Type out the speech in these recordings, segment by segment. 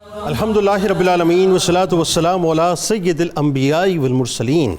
الحمدللہ رب العالمین والصلاة والسلام علی سید الانبیاء والمرسلین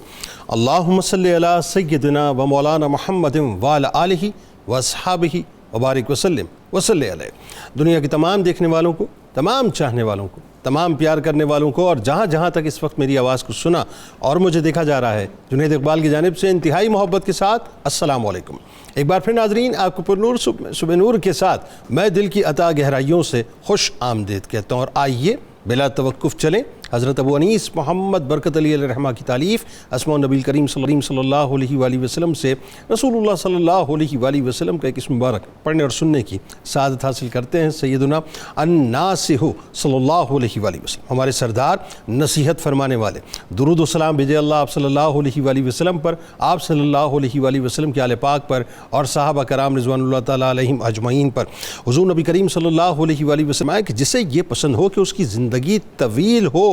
اللہم صلی علی سیدنا و مولانا محمد وعلی آلہ و اصحابہ وبارک وسلم وصلی علیہ۔ دنیا کے تمام دیکھنے والوں کو، تمام چاہنے والوں کو، تمام پیار کرنے والوں کو، اور جہاں جہاں تک اس وقت میری آواز کو سنا اور مجھے دیکھا جا رہا ہے، جنید اقبال کی جانب سے انتہائی محبت کے ساتھ السلام علیکم۔ ایک بار پھر ناظرین، آپ کو پرنور صبح نور کے ساتھ میں دل کی عطا گہرائیوں سے خوش آمدید کہتا ہوں، اور آئیے بلا توقف چلیں حضرت ابو انیس محمد برکت علی علیہ الرحمہ کی تالیف اسماء النبی کریم صلی اللہ علیہ وآلہ وسلم سے رسول اللہ صلی اللہ علیہ وآلہ وسلم کا ایک اسم مبارک پڑھنے اور سننے کی سعادت حاصل کرتے ہیں۔ سیدنا الناصح صلی اللہ علیہ وآلہ وسلم، ہمارے سردار، نصیحت فرمانے والے، درود و سلام بھیجے اللہ آپ صلی اللہ علیہ وآلہ وسلم پر، آپ صلی اللہ علیہ وآلہ وسلم کے آل پاک پر اور صحابہ کرام رضوان اللہ تعالیٰ علیہم اجمعین پر۔ حضور نبی کریم صلی اللہ علیہ وآلہ وسلم کہ جسے یہ پسند ہو کہ اس کی زندگی طویل ہو،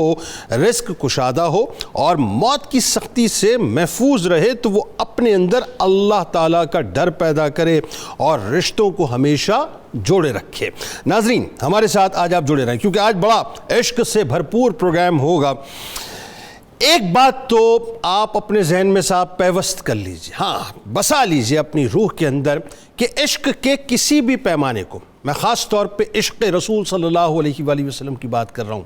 رزق کشادہ ہو اور موت کی سختی سے محفوظ رہے، تو وہ اپنے اندر اللہ تعالیٰ کا ڈر پیدا کرے اور رشتوں کو ہمیشہ جوڑے رکھے۔ ناظرین، ہمارے ساتھ آج آپ جڑے رہیں کیونکہ آج بڑا عشق سے بھرپور پروگرام ہوگا۔ ایک بات تو آپ اپنے ذہن میں صاحب پیوست کر لیجئے، ہاں بسا لیجئے اپنی روح کے اندر، کہ عشق کے کسی بھی پیمانے کو، میں خاص طور پہ عشق رسول صلی اللہ علیہ وآلہ وسلم کی بات کر رہا ہوں،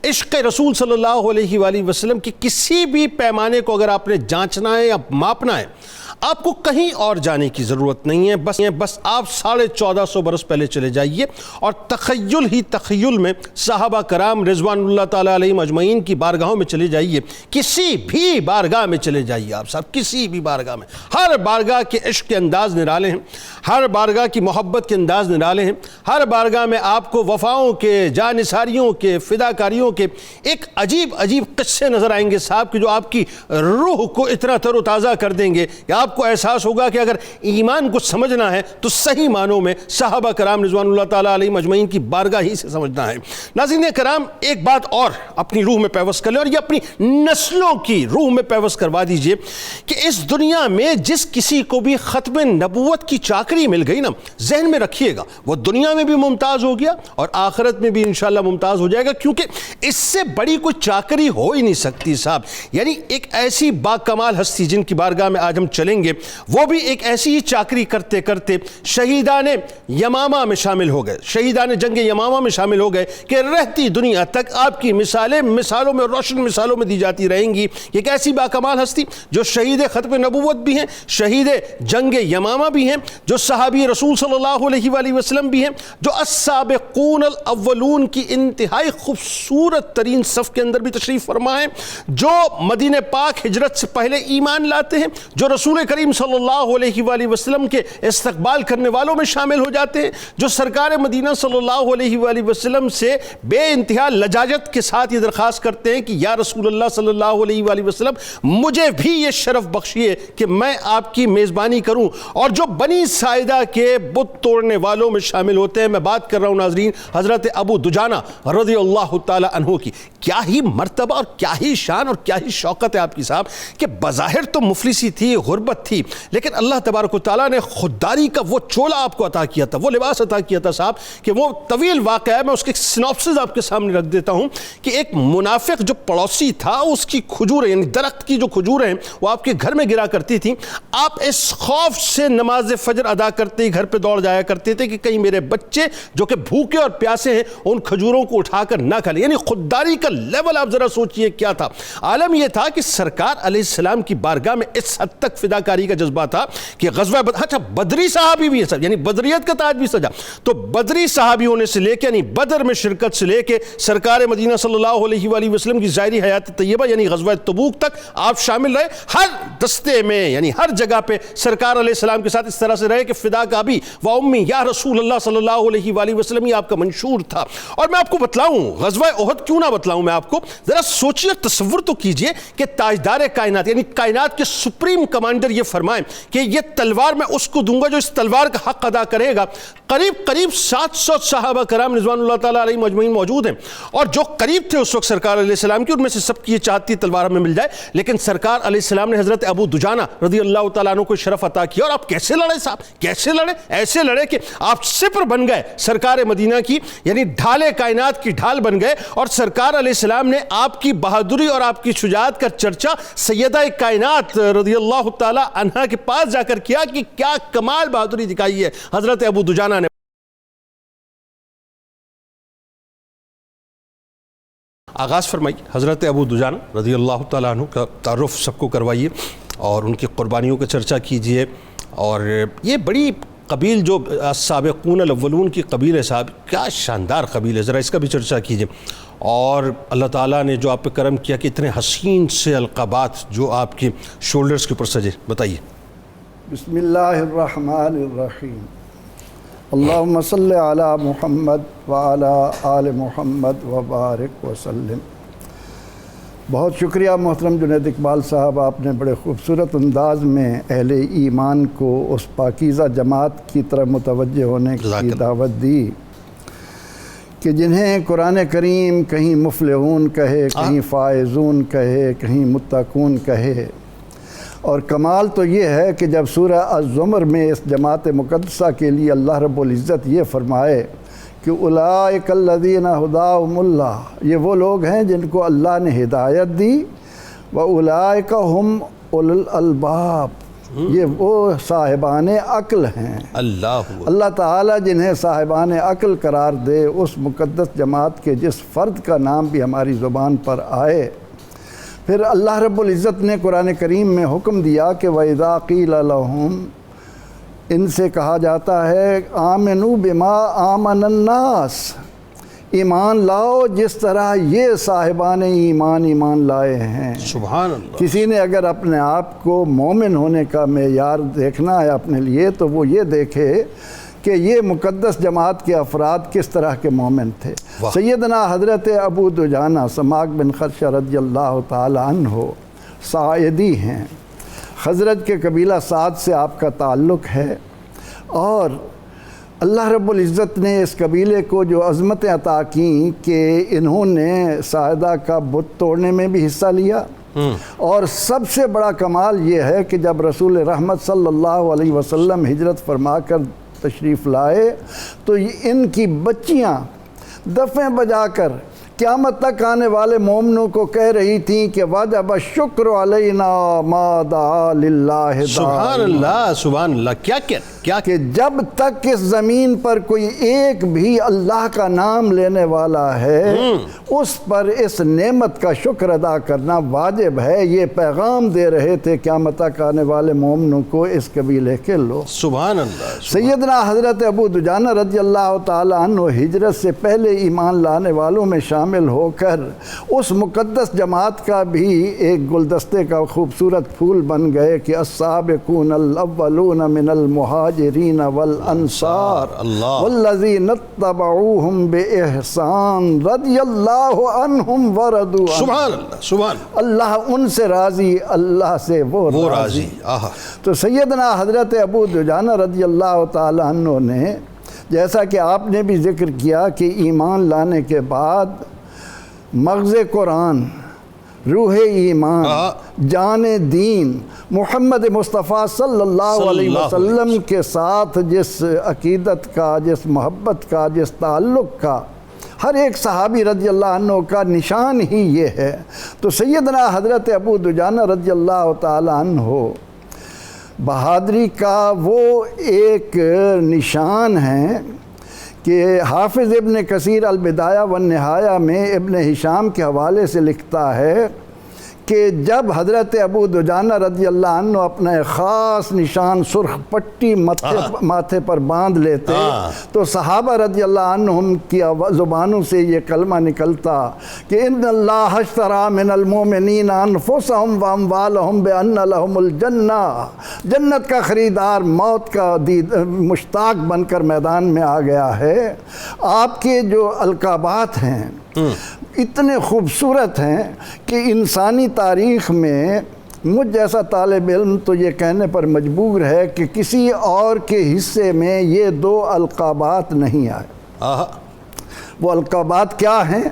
عشق رسول صلی اللہ علیہ وآلہ وسلم کی کسی بھی پیمانے کو اگر آپ نے جانچنا ہے یا ماپنا ہے، آپ کو کہیں اور جانے کی ضرورت نہیں ہے، بس آپ 1450 برس پہلے چلے جائیے اور تخیل ہی تخیل میں صحابہ کرام رضوان اللہ تعالیٰ علیہم اجمعین کی بارگاہوں میں چلے جائیے، کسی بھی بارگاہ میں چلے جائیے آپ صاحب، کسی بھی بارگاہ میں، ہر بارگاہ کے عشق کے انداز نرالے ہیں، ہر بارگاہ کی محبت کے انداز نرالے ہیں، ہر بارگاہ میں آپ کو وفاؤں کے، جانثاریوں کے، فداکاریوں کے ایک عجیب عجیب قصے نظر آئیں گے صاحب، کہ جو آپ کی روح کو اتنا تر و تازہ کر دیں گے کہ آپ کو احساس ہوگا کہ اگر ایمان کو سمجھنا ہے تو صحیح معنوں میں صحابہ کرام رضوان اللہ تعالیٰ علیہم اجمعین کی بارگاہ ہی سے سمجھنا ہے۔ ناظرین کرام، ایک بات اور اپنی روح میں پیوست کر لیں، اور یہ اپنی نسلوں کی روح میں پیوست کروا دیجئے، کہ اس دنیا میں جس کسی کو بھی ختم نبوت کی چاکری مل گئی نا، ذہن میں رکھیے گا وہ دنیا میں بھی ممتاز ہو گیا اور آخرت میں بھی انشاءاللہ ممتاز ہو جائے گا، کیونکہ اس سے بڑی کوئی چاکری ہو ہی نہیں سکتی صاحب۔ یعنی ایک ایسی باکمال ہستی جن کی بارگاہ میں آج ہم چلیں گے، وہ بھی ایک ایسی ہی چاکری کرتے کرتے شہیدان یمامہ میں شامل ہو گئے، شہیدان جنگ یمامہ میں شامل ہو گئے، کہ رہتی دنیا تک آپ کی مثالوں میں، روشن مثالوں میں دی جاتی رہیں گی۔ ایک ایسی باکمال ہستی جو شہید ختم نبوت بھی ہیں، شہید جنگ یمامہ بھی ہیں، جو صحابی رسول صلی اللہ علیہ وآلہ وسلم بھی ہیں، جو السابقون الاولون کی انتہائی خوبصورت ترین صف کے اندر بھی تشریف فرما ہیں، جو مدینہ پاک ہجرت سے پہلے ایمان لاتے ہیں، جو رسول کریم صلی اللہ علیہ وآلہ وسلم کے استقبال کرنے والوں میں شامل ہو جاتے ہیں، جو سرکار مدینہ صلی اللہ علیہ وآلہ وسلم سے بے انتہا لجاجت کے ساتھ یہ درخواست کرتے ہیں کہ یا رسول اللہ صلی اللہ علیہ وآلہ وسلم، مجھے بھی یہ شرف بخشیے کہ میں آپ کی میزبانی کروں، اور جو بنی ساعدہ کے بت توڑنے والوں میں شامل ہوتے ہیں۔ میں بات کر رہا ہوں ناظرین حضرت ابو دجانہ رضی اللہ تعالی عنہ کی۔ کیا ہی مرتبہ اور کیا ہی شان اور کیا ہی شوکت ہے آپ کی صاحب، کہ بظاہر تو مفلسی تھی، غربت تھی، لیکن اللہ تبارک و تعالیٰ نے خودداری کا وہ چولا آپ کو عطا کیا تھا، وہ لباس عطا کیا تھا صاحب، کہ وہ طویل واقعہ ہے، میں اس کے سناپسز آپ کے سامنے رکھ دیتا ہوں، کہ ایک منافق جو پڑوسی تھا، اس کی کھجوریں، یعنی درخت کی جو کھجوریں ہیں وہ آپ کے گھر میں گرا کرتی تھیں، آپ اس خوف سے نماز فجر ادا کرتے ہی گھر پہ دوڑ جایا کرتے تھے کہ کہیں میرے بچے جو کہ بھوکے اور پیاسے ہیں ان کھجوروں کو اٹھا کر نہ کھا لیں۔ یعنی خودداری کا لیول آپ ذرا سوچئے کیا تھا۔ عالم یہ تھا کہ سرکار علیہ السلام کی بارگاہ میں اس حد تک فداکاری کا جذبہ تھا کہ غزوہ بدری صحابی بھی ہے سب، یعنی بدریت کا تاج بھی سجا، تو بدری صحابی ہونے سے لے کے، یعنی بدر میں شرکت سے لے کے سرکار مدینہ صلی اللہ علیہ وآلہ وسلم کی ظاہری حیات طیبہ یعنی غزوہ تبوک تک آپ شامل رہے۔ ہر دستے میں، یعنی ہر جگہ پہ سرکار علیہ السلام کے ساتھ اس طرح سے رہے کہ فدا کا بھی و امی یا رسول اللہ صلی اللہ علیہ وآلہ وسلم، یہ آپ کا منشور تھا۔ اور میں آپ کو بتلاؤں غزوہ احد کیوں نہ بتلاؤں میں آپ کو، ذرا سوچئے، تصور تو کیجئے کہ تاجدار کائنات، یعنی کائنات کے سپریم کمانڈر یہ فرمائیں کہ یہ تلوار میں اس کو دوں گا جو اس تلوار کا حق ادا کرے گا۔ قریب 700 صحابہ کرام رضوان اللہ تعالیٰ علیہ مجمعین موجود ہیں، اور جو قریب تھے اس وقت سرکار علیہ السلام کی، ان میں سے سب کی یہ چاہت تھی تلوار ہمیں مل جائے، لیکن سرکار علیہ السلام نے حضرت ابو دجانہ رضی اللہ تعالیٰ عنہ کو شرف عطا کیا۔ اور آپ کیسے لڑے صاحب، کیسے لڑے؟ ایسے لڑے کہ آپ سپر بن گئے سرکار مدینہ کی، یعنی ڈھالے کائنات کی ڈھال بن گئے، اور سرکار علیہ السلام نے آپ کی بہادری اور آپ کی شجاعت کا چرچا سیدہ کائنات رضی اللہ تعالیٰ عنہ کے پاس جا کر کیا کہ کیا کمال بہادری دکھائی ہے حضرت ابو دجانہ نے۔ آغاز فرمائیے حضرت ابو دجانہ رضی اللہ تعالیٰ عنہ کا تعارف سب کو کروائیے اور ان کی قربانیوں کا چرچا کیجئے۔ اور یہ بڑی قبیل جو سابقون الاولون کی قبیل ہے صاحب، کیا شاندار قبیل ہے، ذرا اس کا بھی چرچا کیجئے۔ اور اللہ تعالیٰ نے جو آپ پہ کرم کیا کہ اتنے حسین سے القابات جو آپ کے شولڈرز کے اوپر سجے، بتائیے۔ بسم اللہ الرحمن الرحیم، اللہم صلی علی محمد وعلی آل محمد وبارک وسلم۔ بہت شکریہ محترم جنید اقبال صاحب، آپ نے بڑے خوبصورت انداز میں اہل ایمان کو اس پاکیزہ جماعت کی طرف متوجہ ہونے کی دعوت دی کہ جنہیں قرآن کریم کہیں مفلحون کہے، کہیں فائزون کہے، کہیں متقون کہے۔ اور کمال تو یہ ہے کہ جب سورہ الزمر میں اس جماعت مقدسہ کے لیے اللہ رب العزت یہ فرمائے کہ اولئک الذین ھداھم اللہ، یہ وہ لوگ ہیں جن کو اللہ نے ہدایت دی، واولئک ھم اولو الالباب، یہ وہ صاحبان عقل ہیں۔ اللہ تعالیٰ جنہیں صاحبان عقل قرار دے، اس مقدس جماعت کے جس فرد کا نام بھی ہماری زبان پر آئے۔ پھر اللہ رب العزت نے قرآن کریم میں حکم دیا کہ وَإِذَا قِيلَ لَهُمْ، ان سے کہا جاتا ہے آمنوا بما آمن الناس، ایمان لاؤ جس طرح یہ صاحبان ایمان لائے ہیں۔ سبحان اللہ۔ کسی نے اگر اپنے آپ کو مومن ہونے کا معیار دیکھنا ہے اپنے لیے تو وہ یہ دیکھے کہ یہ مقدس جماعت کے افراد کس طرح کے مومن تھے۔ سیدنا حضرت ابو دجانہ سماک بن خدشہ رضی اللہ تعالی عنہ ساعدی ہیں، خزرج کے قبیلہ سعد سے آپ کا تعلق ہے، اور اللہ رب العزت نے اس قبیلے کو جو عظمتیں عطا کیں کہ انہوں نے ساعدہ کا بت توڑنے میں بھی حصہ لیا، اور سب سے بڑا کمال یہ ہے کہ جب رسول رحمت صلی اللہ علیہ وسلم ہجرت فرما کر تشریف لائے تو ان کی بچیاں دفیں بجا کر قیامت تک آنے والے مومنوں کو کہہ رہی تھیں کہ وجب الشکر علینا ما دعا للہ۔ سبحان اللہ، سبحان اللہ، کیا کہ جب تک اس زمین پر کوئی ایک بھی اللہ کا نام لینے والا ہے اس پر اس نعمت کا شکر ادا کرنا واجب ہے۔ یہ پیغام دے رہے تھے قیامت تک آنے والے مومنوں کو اس قبیلے کے لوگ۔ سبحان اللہ۔ سیدنا حضرت ابو دجانہ رضی اللہ تعالی عنہ ہجرت سے پہلے ایمان لانے والوں میں شامل ہو کر اس مقدس جماعت کا بھی ایک گلدستے کا خوبصورت پھول بن گئے کہ السابقون الاولون من المہاجرین والانصار والذین اتبعوہم بإحسان رضی اللہ عنہم ورضوا عنہ۔ سبحان اللہ، سبحان اللہ ان سے راضی، اللہ سے وہ راضی۔ تو سیدنا حضرت ابو دجانہ رضی اللہ تعالی عنہ نے، جیسا کہ آپ نے بھی ذکر کیا کہ ایمان لانے کے بعد مغز قرآن، روح ایمان، جان دین، محمد مصطفیٰ صلی اللہ علیہ وسلم کے ساتھ جس عقیدت کا، جس محبت کا، جس تعلق کا ہر ایک صحابی رضی اللہ عنہ کا نشان ہی یہ ہے۔ تو سیدنا حضرت ابو دجانہ رضی اللہ تعالی عنہ بہادری کا وہ ایک نشان ہے کہ حافظ ابن کثیر البدایہ والنہایہ میں ابن ہشام کے حوالے سے لکھتا ہے کہ جب حضرت ابو دجانہ رضی اللہ عنہ اپنا خاص نشان سرخ پٹی ماتھے پر باندھ لیتے تو صحابہ رضی اللہ عنہم کی زبانوں سے یہ کلمہ نکلتا کہ ان اللہ اشتری من المؤمنین انفسہم واموالہم بان لہم الجنہ، جنت کا خریدار موت کا مشتاق بن کر میدان میں آ گیا ہے۔ آپ کے جو القابات ہیں اتنے خوبصورت ہیں کہ انسانی تاریخ میں مجھ جیسا طالب علم تو یہ کہنے پر مجبور ہے کہ کسی اور کے حصے میں یہ دو القابات نہیں آئے۔ وہ القابات کیا ہیں؟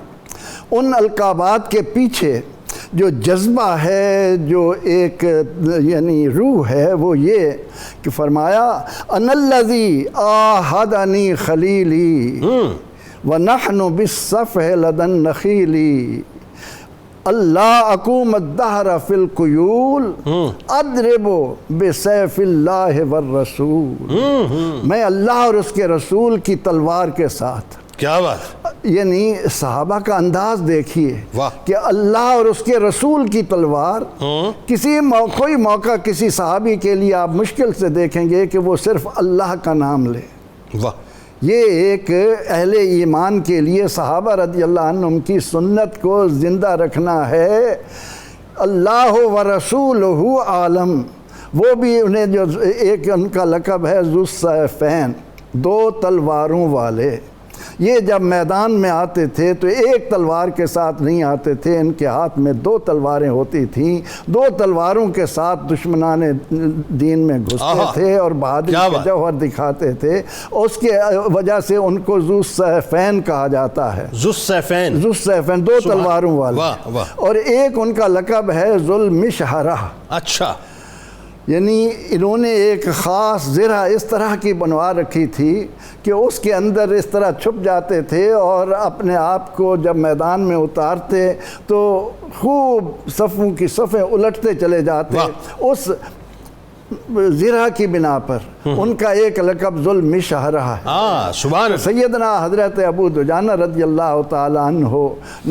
ان القابات کے پیچھے جو جذبہ ہے، جو ایک یعنی روح ہے، وہ یہ کہ فرمایا ان الذی آہدنی خلیلی ونحن بالصفح لدى النخیل اللہ اقوم الدہر فی القیول اضرب بسیف اللہ والرسول، میں اللہ اور اس کے رسول کی تلوار کے ساتھ۔ کیا بات! یعنی صحابہ کا انداز دیکھیے کہ اللہ اور اس کے رسول کی تلوار، کوئی موقع کسی صحابی کے لیے آپ مشکل سے دیکھیں گے کہ وہ صرف اللہ کا نام لے۔ یہ ایک اہل ایمان کے لیے صحابہ رضی اللہ عنہم کی سنت کو زندہ رکھنا ہے۔ اللہ و رسولہ عالم، وہ بھی انہیں جو ایک ان کا لقب ہے ذو السیفین، دو تلواروں والے۔ یہ جب میدان میں آتے تھے تو ایک تلوار کے ساتھ نہیں آتے تھے، ان کے ہاتھ میں دو تلواریں ہوتی تھیں، دو تلواروں کے ساتھ دشمنان دین میں گھستے تھے اور بہادری کا جوہر دکھاتے تھے۔ اس کے وجہ سے ان کو ذو السیفین کہا جاتا ہے۔ ذو السیفین، ذو السیفین، دو تلواروں والے۔ اور ایک ان کا لقب ہے ذو المشہرہ۔ اچھا، یعنی انہوں نے ایک خاص زرہ اس طرح کی بنوا رکھی تھی کہ اس کے اندر اس طرح چھپ جاتے تھے اور اپنے آپ کو جب میدان میں اتارتے تو خوب صفوں کی صفیں الٹتے چلے جاتے۔ اس زرہ کی بنا پر ان کا ایک لقب ذو المشہرہ ہے۔ سبحان اللہ۔ سیدنا حضرت ابو دجانہ رضی اللہ تعالیٰ عنہ،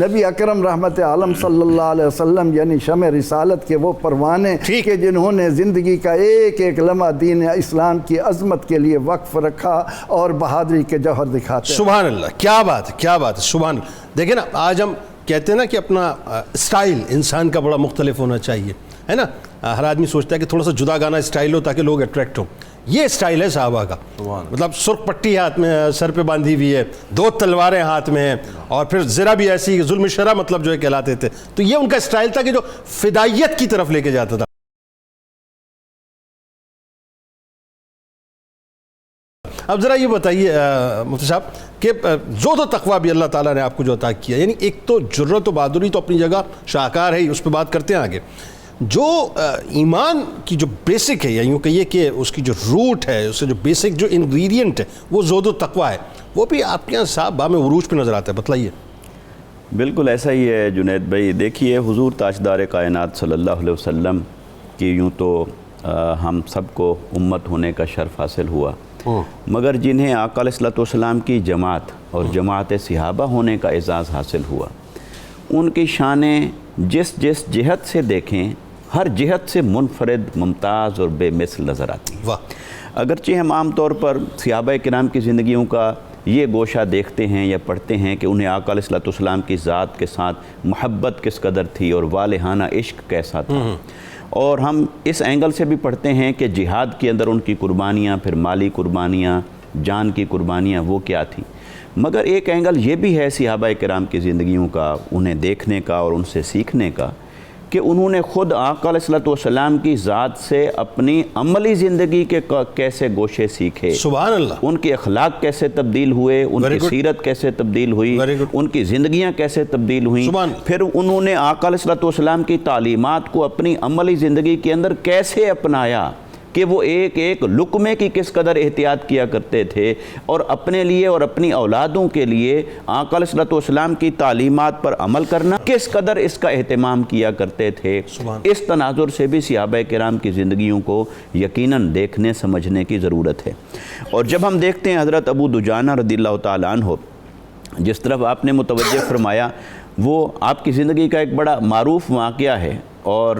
نبی اکرم رحمت عالم صلی اللہ علیہ وسلم یعنی شمع رسالت کے وہ پروانے کہ جنہوں نے زندگی کا ایک ایک لمحہ دین اسلام کی عظمت کے لیے وقف رکھا اور بہادری کے جوہر دکھاتے۔ سبحان اللہ، کیا بات ہے، کیا بات ہے، سبحان اللہ۔ دیکھیں نا، آج ہم کہتے ہیں نا کہ اپنا اسٹائل انسان کا بڑا مختلف ہونا چاہیے، ہے نا۔ ہر آدمی سوچتا ہے کہ تھوڑا سا جدا گانا اسٹائل ہو تاکہ لوگ اٹریکٹ ہوں۔ یہ اسٹائل ہے صحابہ کا، مطلب سرخ پٹی ہاتھ میں سر پہ باندھی ہوئی ہے، دو تلواریں ہاتھ میں ہیں، اور پھر زرہ بھی ایسی ذو المشہرہ مطلب جو ہے کہلاتے تھے۔ تو یہ ان کا اسٹائل تھا کہ جو فدائیت کی طرف لے کے جاتا تھا۔ اب ذرا یہ بتائیے مفتی صاحب کہ زہد و تقویٰ بھی اللہ تعالیٰ نے آپ کو جو عطا کیا، یعنی ایک تو جرت و بہادری تو اپنی جگہ شاہکار ہے ہی، اس پہ بات کرتے ہیں آگے۔ جو ایمان کی جو بیسک ہے، یا یوں کہیے کہ اس کی جو روٹ ہے، اس سے جو بیسک جو انگریڈینٹ ہے وہ زہد و تقویٰ ہے، وہ بھی آپ کے یہاں صاحب بام عروج پہ نظر آتا ہے، بتلائیے۔ بالکل ایسا ہی ہے جنید بھائی۔ دیکھیے حضور تاجدار کائنات صلی اللہ علیہ وسلم کی یوں تو ہم سب کو امت ہونے کا شرف حاصل ہوا، مگر جنہیں آقا علیہ الصلوۃ والسلام کی جماعت اور جماعت صحابہ ہونے کا اعزاز حاصل ہوا، ان کی شانیں جس جہت سے دیکھیں ہر جہت سے منفرد، ممتاز اور بے مثل نظر آتی ہیں۔ اگرچہ ہم عام طور پر صحابہ کرام کی زندگیوں کا یہ گوشہ دیکھتے ہیں یا پڑھتے ہیں کہ انہیں آقا علیہ الصلوۃ والسلام کی ذات کے ساتھ محبت کس قدر تھی اور والہانہ عشق کیسا تھا، اور ہم اس اینگل سے بھی پڑھتے ہیں کہ جہاد کے اندر ان کی قربانیاں، پھر مالی قربانیاں، جان کی قربانیاں وہ کیا تھیں۔ مگر ایک اینگل یہ بھی ہے صحابہ کرام کی زندگیوں کا انہیں دیکھنے کا اور ان سے سیکھنے کا کہ انہوں نے خود آقا علیہ الصلوۃ والسلام کی ذات سے اپنی عملی زندگی کے کیسے گوشے سیکھے، سبحان اللہ، ان کے اخلاق کیسے تبدیل ہوئے، ان کی سیرت کیسے تبدیل ہوئی، ان کی زندگیاں کیسے تبدیل ہوئیں، پھر انہوں نے آقا علیہ الصلوۃ والسلام کی تعلیمات کو اپنی عملی زندگی کے اندر کیسے اپنایا کہ وہ ایک ایک لقمے کی کس قدر احتیاط کیا کرتے تھے، اور اپنے لیے اور اپنی اولادوں کے لیے آقا علیہ الصلوۃ والسلام کی تعلیمات پر عمل کرنا کس قدر اس کا اہتمام کیا کرتے تھے۔ اس تناظر سے بھی صحابہ کرام کی زندگیوں کو یقیناً دیکھنے سمجھنے کی ضرورت ہے۔ اور جب ہم دیکھتے ہیں حضرت ابو دجانہ رضی اللہ تعالیٰ عنہ، جس طرف آپ نے متوجہ فرمایا، وہ آپ کی زندگی کا ایک بڑا معروف واقعہ ہے، اور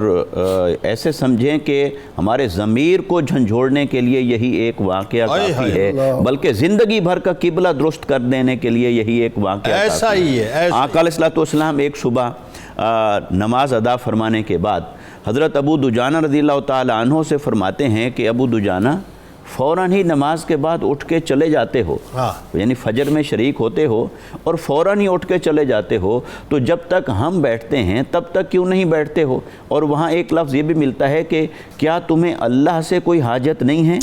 ایسے سمجھیں کہ ہمارے ضمیر کو جھنجھوڑنے کے لیے یہی ایک واقعہ کافی ہے، بلکہ زندگی بھر کا قبلہ درست کر دینے کے لیے یہی ایک واقعہ ایسا ہی ہے۔ آقا علیہ الصلوۃ والسلام ایک صبح نماز ادا فرمانے کے بعد حضرت ابو دجانہ رضی اللہ تعالیٰ عنہ سے فرماتے ہیں کہ ابو دجانہ، فوراً ہی نماز کے بعد اٹھ کے چلے جاتے ہو, یعنی فجر میں شریک ہوتے ہو اور فوراً ہی اٹھ کے چلے جاتے ہو, تو جب تک ہم بیٹھتے ہیں تب تک کیوں نہیں بیٹھتے ہو؟ اور وہاں ایک لفظ یہ بھی ملتا ہے کہ کیا تمہیں اللہ سے کوئی حاجت نہیں ہے؟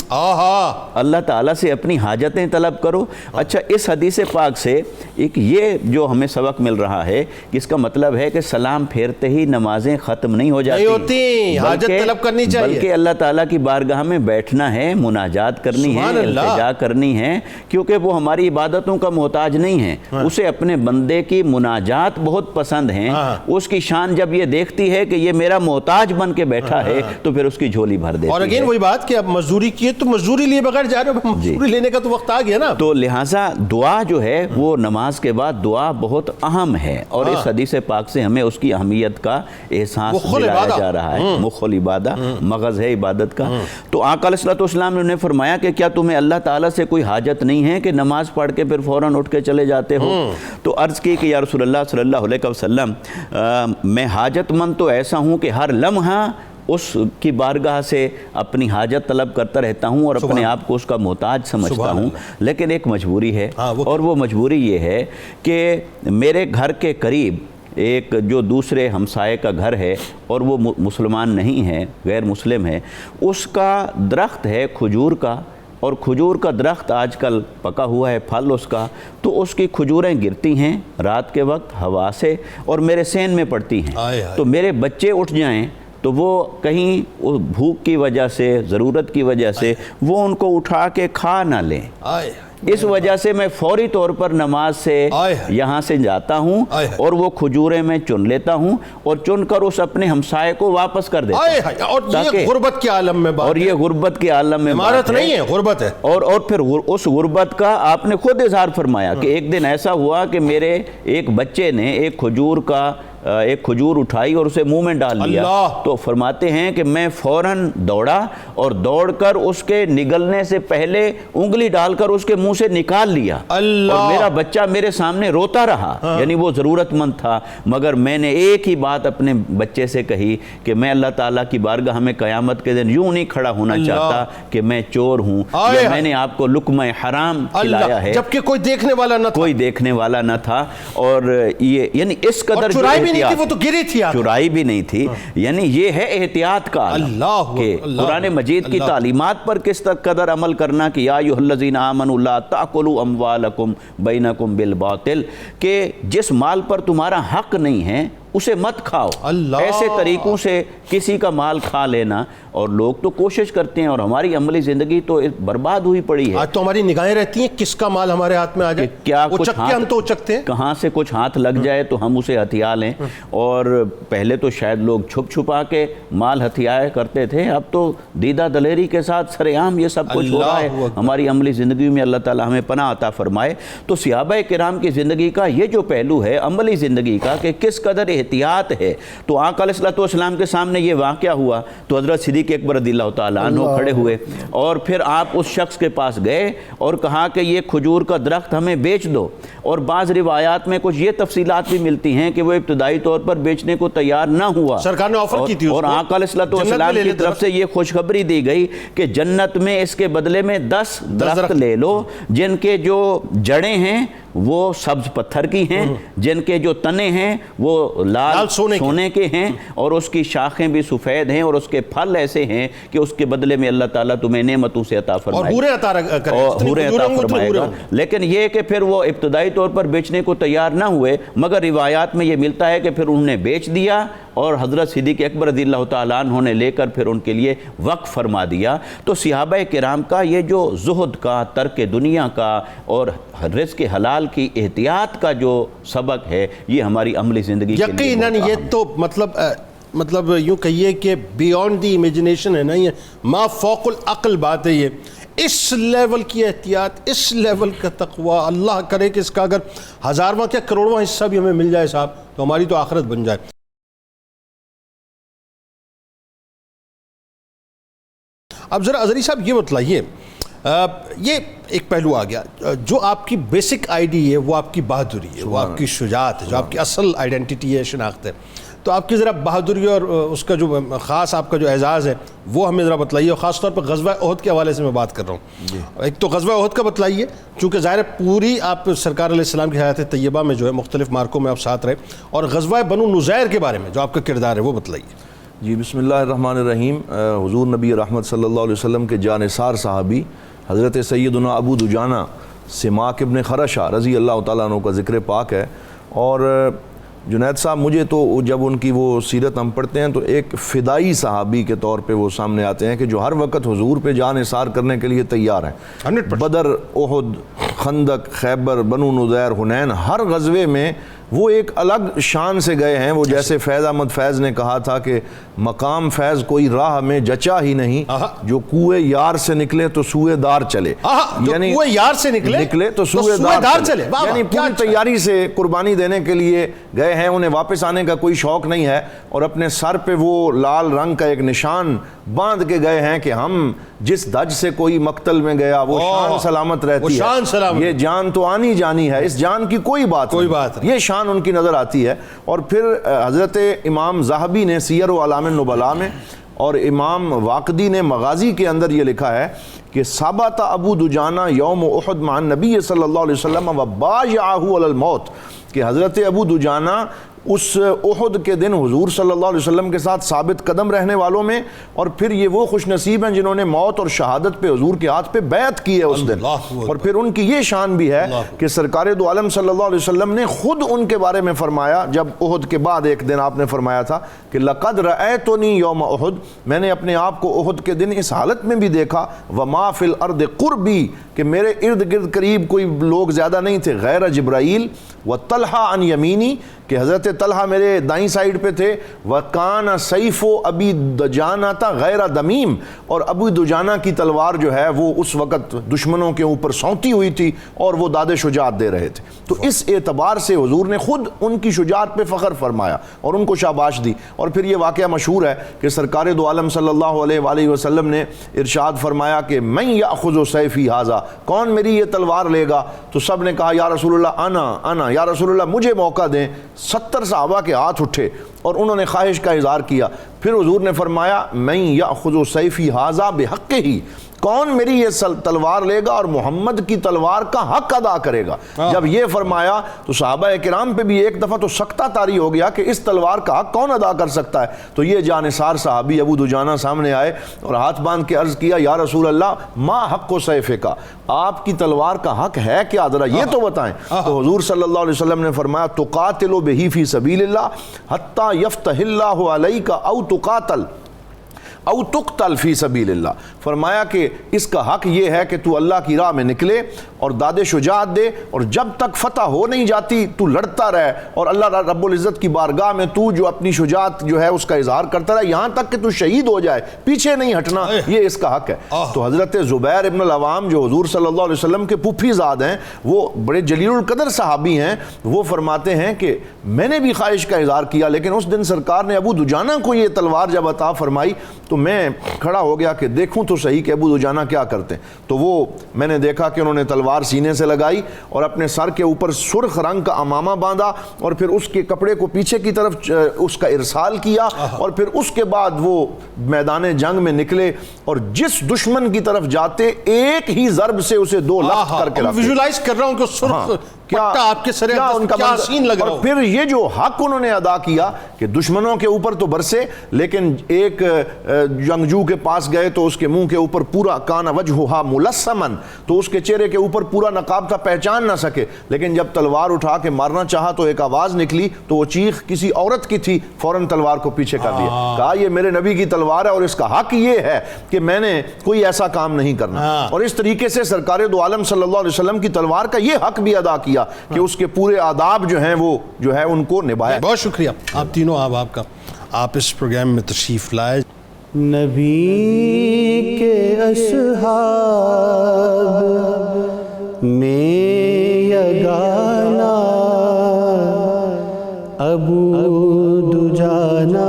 اللہ تعالیٰ سے اپنی حاجتیں طلب کرو. اچھا, اس حدیث پاک سے ایک یہ جو ہمیں سبق مل رہا ہے کہ اس کا مطلب ہے کہ سلام پھیرتے ہی نمازیں ختم نہیں ہو جاتی, حاجت طلب کرنی چاہیے, بلکہ اللہ تعالیٰ کی بارگاہ میں بیٹھنا ہے, مناجات کرنی ہے, التجا کرنی ہے, کیونکہ وہ ہماری عبادتوں کا محتاج نہیں ہے. اسے اپنے بندے کی مناجات بہت پسند ہیں. اس کی شان جب یہ دیکھتی ہے کہ یہ میرا محتاج بن کے بیٹھا ہے تو پھر اس کی جھولی بھر دیتی ہے. اور اگین وہی بات کہ اب مزدوری کی ہے تو مزدوری لیے بغیر جا رہے ہو, مزدوری لینے کا تو وقت آ گیا نا. تو لہٰذا دعا جو ہے وہ نماز کے بعد دعا بہت اہم ہے, اور اس حدیث پاک سے ہمیں اس کی اہمیت کا احساس دلایا جا رہا ہے. مخل عبادہ, مغز ہے عبادت کا. تو آقا علیہ الصلوۃ والسلام نے انہیں فرمایا کہ کیا تمہیں اللہ تعالیٰ سے کوئی حاجت نہیں ہے کہ نماز پڑھ کے پھر فوراً اٹھ کے چلے جاتے ہو؟ تو عرض کی کہ یا رسول اللہ صلی اللہ علیہ وسلم, میں حاجت مند تو ایسا ہوں کہ ہر لمحہ اس کی بارگاہ سے اپنی حاجت طلب کرتا رہتا ہوں اور اپنے آپ کو اس کا محتاج سمجھتا ہوں, لیکن ایک مجبوری ہے, اور وہ مجبوری یہ ہے کہ میرے گھر کے قریب ایک جو دوسرے ہمسائے کا گھر ہے اور وہ مسلمان نہیں ہے, غیر مسلم ہے, اس کا درخت ہے کھجور کا, اور کھجور کا درخت آج کل پکا ہوا ہے پھل اس کا, تو اس کی کھجوریں گرتی ہیں رات کے وقت ہوا سے اور میرے سین میں پڑتی ہیں. تو میرے بچے اٹھ جائیں تو وہ کہیں بھوک کی وجہ سے, ضرورت کی وجہ سے وہ ان کو اٹھا کے کھا نہ لیں. اس وجہ سے میں فوری طور پر نماز سے یہاں سے جاتا ہوں اور وہ کھجوریں میں چن لیتا ہوں اور چن کر اس اپنے ہمسائے کو واپس کر دیتا ہوں. اور یہ غربت کے عالم میں بات, اور یہ غربت کے عالم میں عمارت نہیں ہے, غربت ہے. اور پھر اس غربت کا آپ نے خود اظہار فرمایا کہ ایک دن ایسا ہوا کہ میرے ایک بچے نے ایک کھجور اٹھائی اور اسے منہ میں ڈال لیا. تو فرماتے ہیں کہ میں فوراً دوڑا اور دوڑ کر اس کے نگلنے سے پہلے انگلی ڈال کر اس کے منہ سے نکال لیا, اور میرا بچہ میرے سامنے روتا رہا. یعنی وہ ضرورت مند تھا, مگر میں نے ایک ہی بات اپنے بچے سے کہی کہ میں اللہ تعالیٰ کی بارگاہ میں قیامت کے دن یوں نہیں کھڑا ہونا چاہتا کہ میں چور ہوں یا میں نے آپ کو لقمہ حرام کھلایا ہے, جبکہ کوئی دیکھنے والا نہ تھا, کوئی دیکھنے والا نہ تھا. اور یہ یعنی اس قدر چرائی بھی نہیں تھی, وہ تو گری تھی, چرائی بھی نہیں تھی. یعنی یہ ہے احتیاط کا عالم کہ قرآن مجید کی تعلیمات پر کس قدر عمل کرنا کہ یا ایھا الذین آمنوا لا تأکلوا اموالکم بینکم بالباطل, کہ جس مال پر تمہارا حق نہیں ہے اسے مت کھاؤ. ایسے طریقوں سے کسی کا مال کھا لینا, اور لوگ تو کوشش کرتے ہیں, اور ہماری عملی زندگی تو برباد ہوئی پڑی ہے. آج تو ہماری نگاہیں رہتی ہیں کس کا مال ہمارے ہاتھ میں آ جائے, کیا ہم تو اچکتے ہیں, کہاں سے کچھ ہاتھ لگ جائے تو ہم اسے ہتھیا لیں. اور پہلے تو شاید لوگ چھپ چھپا کے مال ہتھیایا کرتے تھے, اب تو دیدہ دلیری کے ساتھ سر عام یہ سب کچھ ہو رہا ہے ہماری عملی زندگی میں. اللہ تعالی ہمیں پناہ عطا فرمائے. تو صحابہ کرام کی زندگی کا یہ جو پہلو ہے عملی زندگی کا کہ کس قدر احتیاط ہے, تو آقا علیہ الصلوۃ والسلام کے سامنے یہ واقعہ ہوا تو حضرت صدیق اکبر رضی اللہ تعالیٰ عنہ کھڑے ہوئے, اور پھر آپ اس شخص کے پاس گئے اور کہا کہ یہ کھجور کا درخت ہمیں بیچ دو. اور بعض روایات میں کچھ یہ تفصیلات بھی ملتی ہیں کہ وہ ابتدائی طور پر بیچنے کو تیار نہ ہوا, سرکار نے آفر کی تھی, اور آقا علیہ الصلوۃ والسلام کی طرف سے یہ خوشخبری دی گئی کہ جنت میں اس کے بدلے میں 10 درخت لے لو جن کے جو جڑیں ہیں وہ سبز پتھر کی ہیں, جن کے جو تنے ہیں وہ لال سونے کے ہیں, اور اس کی شاخیں بھی سفید ہیں, اور اس کے پھل ایسے ہیں کہ اس کے بدلے میں اللہ تعالیٰ تمہیں نعمتوں سے عطا فرمائے گا. لیکن یہ کہ پھر وہ ابتدائی طور پر بیچنے کو تیار نہ ہوئے, مگر روایات میں یہ ملتا ہے کہ پھر انہوں نے بیچ دیا اور حضرت صدیق اکبر رضی اللہ تعالیٰ عنہ نے لے کر پھر ان کے لیے وقف فرما دیا. تو صحابہ کرام کا یہ جو زہد کا, ترک دنیا کا اور رزق حلال کی احتیاط کا جو سبق ہے یہ ہماری عملی زندگی کے لیے یقیناً یہ تو مطلب یوں کہیے کہ بیونڈ دی امیجنیشن ہے نا, یہ ما فوق العقل بات ہے. یہ اس لیول کی احتیاط, اس لیول کا تقوی, اللہ کرے کہ اس کا اگر 1000واں کیا کروڑواں حصہ بھی ہمیں مل جائے صاحب تو ہماری تو آخرت بن جائے. اب ذرا اظہری صاحب یہ بتلائیے یہ ایک پہلو آ گیا، جو آپ کی بیسک آئی ڈی ہے وہ آپ کی بہادری ہے، وہ آپ کی شجاعت ہے، جو آپ کی اصل آئیڈینٹی ہے، شناخت ہے. تو آپ کی ذرا بہادری اور اس کا جو خاص آپ کا جو اعزاز ہے وہ ہمیں ذرا بتلائیے، اور خاص طور پر غزوہ احد کے حوالے سے میں بات کر رہا ہوں. ایک تو غزوہ احد کا بتلائیے، چونکہ ظاہر ہے پوری آپ سرکار علیہ السلام کی حیات طیبہ میں جو ہے مختلف مارکوں میں آپ ساتھ رہے، اور غزوہ بنو نذیر کے بارے میں جو آپ کا کردار ہے وہ بتلائیے. جی بسم اللہ الرحمن الرحیم. حضور نبی رحمت صلی اللہ علیہ وسلم کے جانثار صحابی حضرت سیدنا ابو دجانہ سماک ابن خرشہ رضی اللہ تعالیٰ عنہ کا ذکر پاک ہے. اور جنید صاحب مجھے تو جب ان کی وہ سیرت ہم پڑھتے ہیں تو ایک فدائی صحابی کے طور پہ وہ سامنے آتے ہیں کہ جو ہر وقت حضور پہ جان نثار کرنے کے لیے تیار ہیں. بدر، احد، خندق، خیبر، بنو نذیر، حنین، ہر غزوے میں وہ ایک الگ شان سے گئے ہیں. وہ جیسے فیض احمد فیض نے کہا تھا کہ مقام فیض کوئی راہ میں جچا ہی نہیں، جو کوئے یار سے نکلے تو سوئے دار چلے. یعنی کوئے یار سے نکلے تو سوئے دار چلے. یعنی پوری تیاری سے قربانی دینے کے لیے گئے ہیں، انہیں واپس آنے کا کوئی شوق نہیں ہے، اور اپنے سر پہ وہ لال رنگ کا ایک نشان باندھ کے گئے ہیں کہ ہم جس دج سے کوئی مقتل میں گیا وہ شان سلامت رہتی ہے. یہ جان تو آنی جانی ہے، اس جان کی کوئی بات نہیں، یہ شان ان کی نظر آتی ہے. اور پھر حضرت امام ذہبی نے سیر و اعلام النبلاء میں اور امام واقدی نے مغازی کے اندر یہ لکھا ہے کہ ثبت ابو دجانہ یوم احد مع النبی صلی اللہ علیہ وسلم وبایعہ علی الموت، کہ حضرت ابو دجانہ اس احد کے دن حضور صلی اللہ علیہ وسلم کے ساتھ ثابت قدم رہنے والوں میں، اور پھر یہ وہ خوش نصیب ہیں جنہوں نے موت اور شہادت پہ حضور کے ہاتھ پہ بیعت کی ہے اس دن. اور پھر ان کی یہ شان بھی ہے کہ سرکار دو عالم صلی اللہ علیہ وسلم نے خود ان کے بارے میں فرمایا، جب احد کے بعد ایک دن آپ نے فرمایا تھا کہ لقد رأیتنی یوم احد، میں نے اپنے آپ کو احد کے دن اس حالت میں بھی دیکھا، وما فی الارض قربی، کہ میرے ارد گرد قریب کوئی لوگ زیادہ نہیں تھے، غیر جبرائیل وطلحہ عن یمینی، کہ حضرت طلحہ میرے دائیں سائیڈ پہ تھے، وَكَانَ سَيْفُ أَبِي دُجَانَةَ غَيْرَ دَمِيم، اور ابو دجانہ کی تلوار جو ہے وہ اس وقت دشمنوں کے اوپر سونتی ہوئی تھی اور وہ داد شجاعت دے رہے تھے. تو اس اعتبار سے حضور نے خود ان کی شجاعت پہ فخر فرمایا اور ان کو شاباش دی. اور پھر یہ واقعہ مشہور ہے کہ سرکار دو عالم صلی اللہ علیہ وآلہ وسلم نے ارشاد فرمایا کہ مَن يَأْخُذُ سَيْفِي هَذَا، کون میری یہ تلوار لے گا؟ تو سب نے کہا یا رسول اللہ انا، یا رسول اللہ مجھے موقع دیں. 70 صحابہ کے ہاتھ اٹھے اور انہوں نے خواہش کا اظہار کیا. پھر حضور نے فرمایا من یأخذ سیفی ھذا بحقہ، کون میری یہ تلوار لے گا اور محمد کی تلوار کا حق ادا کرے گا. جب یہ فرمایا تو صحابہ کرام پہ بھی ایک دفعہ تو سکتہ طاری ہو گیا کہ اس تلوار کا حق کون ادا کر سکتا ہے. تو یہ جانثار صحابی ابو دجانہ سامنے آئے اور ہاتھ باندھ کے عرض کیا یا رسول اللہ ما حق و سیفے کا، آپ کی تلوار کا حق ہے کیا، ذرا یہ تو بتائیں. تو حضور صلی اللہ علیہ وسلم نے فرمایا تقاتل بہ فی سبیل اللہ حتی یفتح اللہ علیک او تقاتل او تقتل فی سبیل اللہ. فرمایا کہ اس کا حق یہ ہے کہ تو اللہ کی راہ میں نکلے اور داد شجاعت دے، اور جب تک فتح ہو نہیں جاتی تو لڑتا رہے، اور اللہ رب العزت کی بارگاہ میں تو جو اپنی شجاعت جو ہے اس کا اظہار کرتا رہے یہاں تک کہ تو شہید ہو جائے، پیچھے نہیں ہٹنا، یہ اس کا حق ہے. تو حضرت زبیر ابن العوام جو حضور صلی اللہ علیہ وسلم کے پھوپھی زاد ہیں، وہ بڑے جلیل القدر صحابی ہیں، وہ فرماتے ہیں کہ میں نے بھی خواہش کا اظہار کیا، لیکن اس دن سرکار نے ابو دجانہ کو یہ تلوار جب عطا فرمائی تو میں کھڑا ہو گیا کہ دیکھوں تو صحیح کہ ابو دجانہ کیا کرتے ہیں. تو وہ میں نے دیکھا کہ انہوں نے تلوار سینے سے لگائی اور اپنے سر کے اوپر سرخ رنگ کا امامہ باندھا، اور پھر اس کے کپڑے کو پیچھے کی طرف اس کا ارسال کیا، اور پھر اس کے بعد وہ میدان جنگ میں نکلے اور جس دشمن کی طرف جاتے ایک ہی ضرب سے اسے 2 لخت کر کے رکھتے. ویژولائز کر رہا ہوں کہ سرخ پٹا آپ کے سر کیا سین لگ رہا ہو. اور پھر یہ جو حق انہوں نے ادا کیا کہ دشمنوں کے اوپر تو برسے، لیکن ایک جنگجو کے پاس گئے تو اس کے منہ کے اوپر پورا کان وجہھا ملثمن، تو اس کے چہرے کے اوپر پورا نقاب تھا، پہچان نہ سکے، لیکن جب تلوار اٹھا کے مارنا چاہا تو ایک آواز نکلی تو وہ چیخ کسی عورت کی تھی، فوراً تلوار کو پیچھے کر دیا، کہا یہ میرے نبی کی تلوار ہے اور اس کا حق یہ ہے کہ میں نے کوئی ایسا کام نہیں کرنا. اور اس طریقے سے سرکار دو عالم صلی اللہ علیہ وسلم کی تلوار کا یہ حق بھی ادا کیا کہ اس کے پورے آداب جو ہیں وہ جو ہے ان کو نبھایا. بہت شکریہ آپ تینوں آپ کا آپ اس پروگرام میں تشریف لائے. نبی کے اصحاب میں یگانہ ابو دجانہ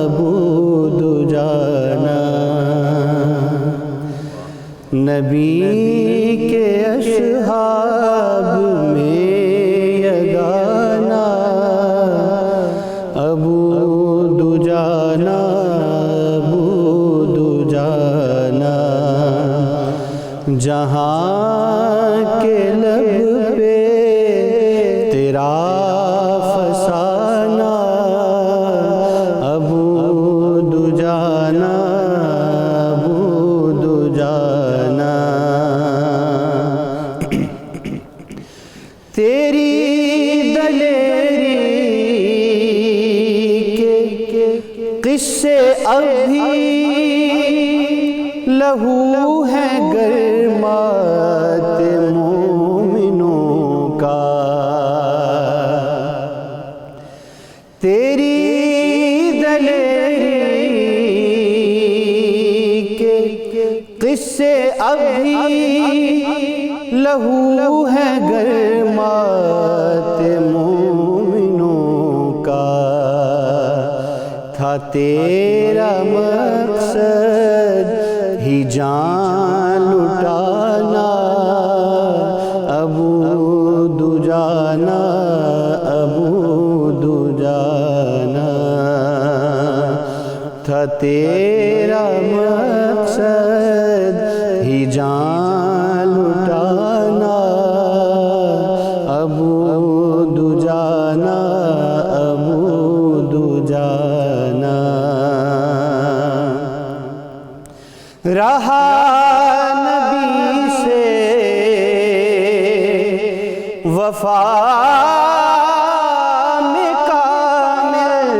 ابو دجانہ نبی کے اصحاب میں یگانہ ابو دجانہ ابو دجانہ جہاں کے لب پہ تیرا فسانہ ابو دجانہ ابو دجانہ تیری دلیری کے قصے ابھی لہو ہے گرمات مومنوں کا تیری دلیری کے قصے ابھی لہو ہے گرمات مومنوں کا تھا تیرا مقصد ہی جان لٹانا ابو دجانہ ابو دجانہ تھا تیرا مقصد ہی جان لٹانا ابو دجانہ ابو دجانہ رہا نبی سے وفا میں کامل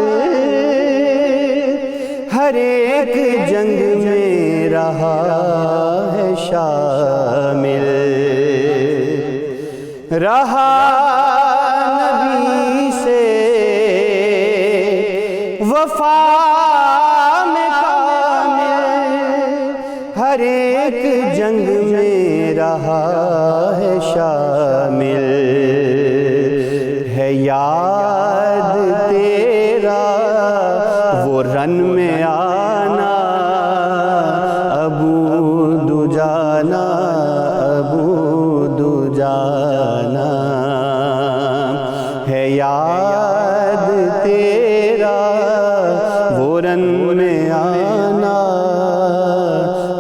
ہر ایک جنگ میں رہا ہے شامل رہا نبی سے وفا میں کامل ہر ایک جنگ میں رہا ہے شامل ہے یاد تیرا وہ رن میں آنا ابو دجانہ ابو دجانہ ہے یاد تیرا وہ رن میں آنا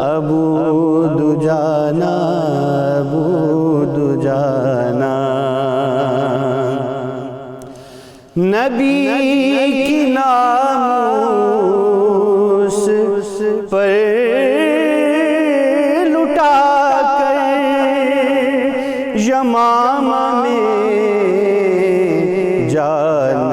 ابو دجانہ ابو دجانہ نبی کی ناموس پر لٹا کر یمامہ میں جان